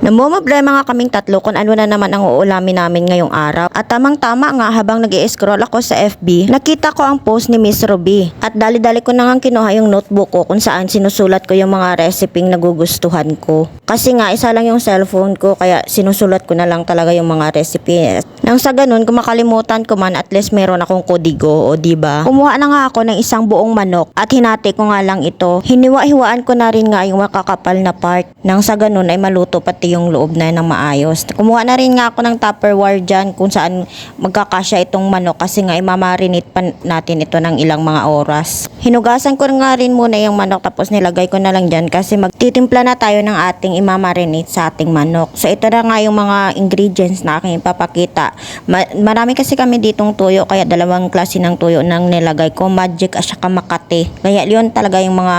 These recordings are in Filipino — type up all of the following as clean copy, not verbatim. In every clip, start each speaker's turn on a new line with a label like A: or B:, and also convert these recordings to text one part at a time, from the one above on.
A: Namumblema nga kaming tatlo kung ano na naman ang uulamin namin ngayong araw. At tamang-tama nga habang nag-i-scroll ako sa FB, nakita ko ang post ni Miss Ruby. At dali-dali ko na nga kinuha yung notebook ko kung saan sinusulat ko yung mga reseping nagugustuhan ko. Kasi nga isa lang yung cellphone ko kaya sinusulat ko na lang talaga yung mga recipe. Nang sa ganun, kung makalimutan ko man, at least meron akong kodigo, o diba? Kumuha na nga ako ng isang buong manok at hinati ko nga lang ito. Hiniwa-hiwaan ko na rin nga yung makakapal na part. Nang sa ganun ay maluto pati yung loob na ng maayos. Kumuha na rin nga ako ng Tupperware dyan kung saan magkakasya itong manok kasi nga imamarinate pa natin ito ng ilang mga oras. Hinugasan ko nga rin muna yung manok tapos nilagay ko na lang dyan kasi magtitimpla na tayo ng ating imamarinate sa ating manok. So ito na nga yung mga ingredients na aking ipapakita. Marami kasi kami ditong tuyo kaya dalawang klase ng tuyo nang nilagay ko, Magic at saka Makati. Kaya yun talaga yung mga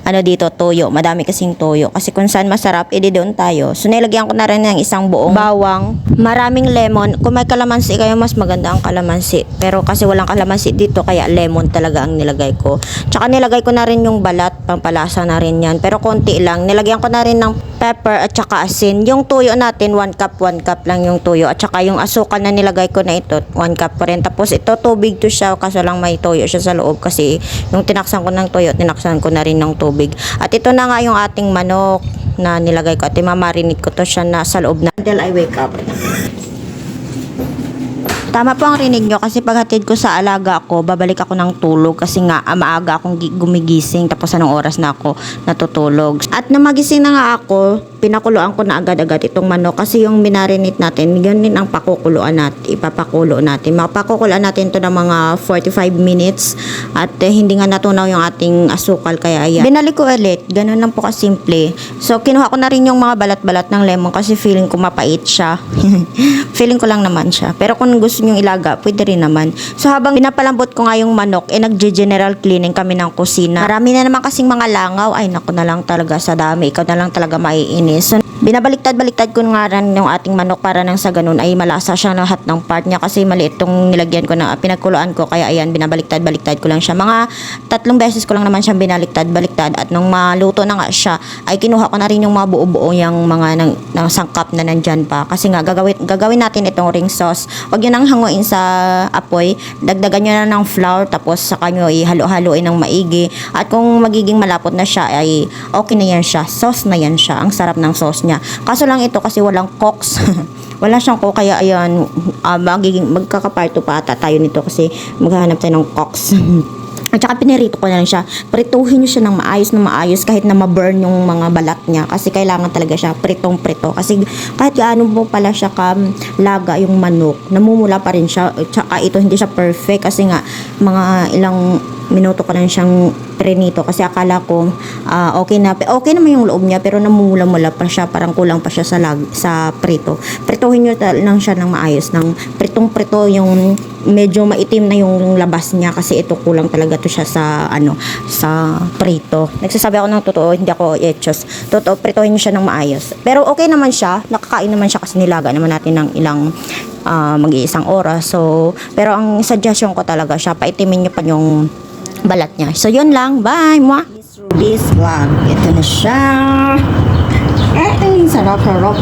A: ano dito, tuyo. Madami kasing tuyo kasi kung saan masarap, edi doon tayo. So nilagyan ko na rin ng isang buong bawang, maraming lemon. Kung may kalamansi kayo, mas maganda ang kalamansi. Pero kasi walang kalamansi dito kaya lemon talaga ang nilagay ko. Tsaka nilagay ko na rin yung balat, pampalasa na rin yan. Pero konti lang. Nilagyan ko na rin ng pepper at saka asin. Yung tuyo natin, 1 cup lang yung tuyo. At saka yung asukal na nilagay ko na ito, 1 cup pa rin. Tapos ito, tubig to siya, kaso lang may tuyo siya sa loob kasi yung tinaksan ko ng tuyo, tinaksan ko na rin ng tubig. At ito na nga yung ating manok na nilagay ko at imamarinate ko to siya na sa loob na until I wake up. Tama po ang rinig nyo kasi paghatid ko sa alaga ko, babalik ako ng tulog kasi nga maaga akong gumigising tapos anong oras na ako natutulog. At na magising na nga ako, pinakuluan ko na agad-agad itong manok kasi yung minarinate natin, yun din ang pakukuluan natin, ipapakulo natin. Mapakukuluan natin to ng mga 45 minutes at hindi nga natunaw yung ating asukal kaya ayan. Binalik ko ulit, ganun lang po kasimple. So kinuha ko na rin yung mga balat-balat ng lemon kasi feeling ko mapait siya. Feeling ko lang naman siya. Pero kung gusto yung ilaga, pwede rin naman. So habang pinapalambot ko nga yung manok, nag-general cleaning kami ng kusina. Marami na naman kasing mga langaw. Ay naku na lang talaga sa dami. Ikaw na lang talaga maiinis. So binabaliktad-baliktad ko nga rin yung ating manok para nang sa ganun ay malasa siya lahat ng part niya kasi maliit tong nilagyan ko na pinagkuluan ko. Kaya ayan, binabaliktad-baliktad ko lang siya. Mga 3 beses ko lang naman siyang binaliktad-baliktad at nung maluto na nga siya, ay kinuha ko na rin yung mga buo-buo yung mga ng sangkap na nandyan pa. Kasi nga gagawin natin itong ring sauce. Huwag nyo nang hanguin sa apoy, dagdagan nyo na ng flour tapos saka nyo ihalo-haloin ng maigi at kung magiging malapot na siya ay okay na yan siya, sauce na yan siya, ang sarap ng sauce niya. Kaso lang ito kasi walang cokes wala siyang coke kaya ayan, magkakaparto pa ata tayo nito kasi maghahanap tayo ng cokes. At saka pinirito ko na lang siya. Prituhin nyo siya ng maayos kahit na ma-burn yung mga balat niya. Kasi kailangan talaga siya pritong-prito. Kasi kahit gaano mo pala siya laga yung manok, namumula pa rin siya. At saka ito hindi siya perfect kasi nga mga ilang minuto ko lang siyang prinito kasi akala ko okay naman yung loob niya pero namumula-mula pa siya, parang kulang pa siya sa prito. Prituhin nyo lang siya ng maayos, ng pritong-prito, yung medyo maitim na yung labas niya kasi ito kulang talaga to siya sa sa prito. Nagsasabi ako ng totoo, hindi ako etchos. Totoo, prituhin nyo siya ng maayos. Pero okay naman siya, nakakain naman siya kasi nilaga naman natin ng ilang mag-iisang oras. So, pero ang suggestion ko talaga siya, paitimin nyo pa yung balat niya. So, yun lang. Bye! Mwah! Miss Ruby's Vlog. Ito na siya. Ay, sarap-sarap.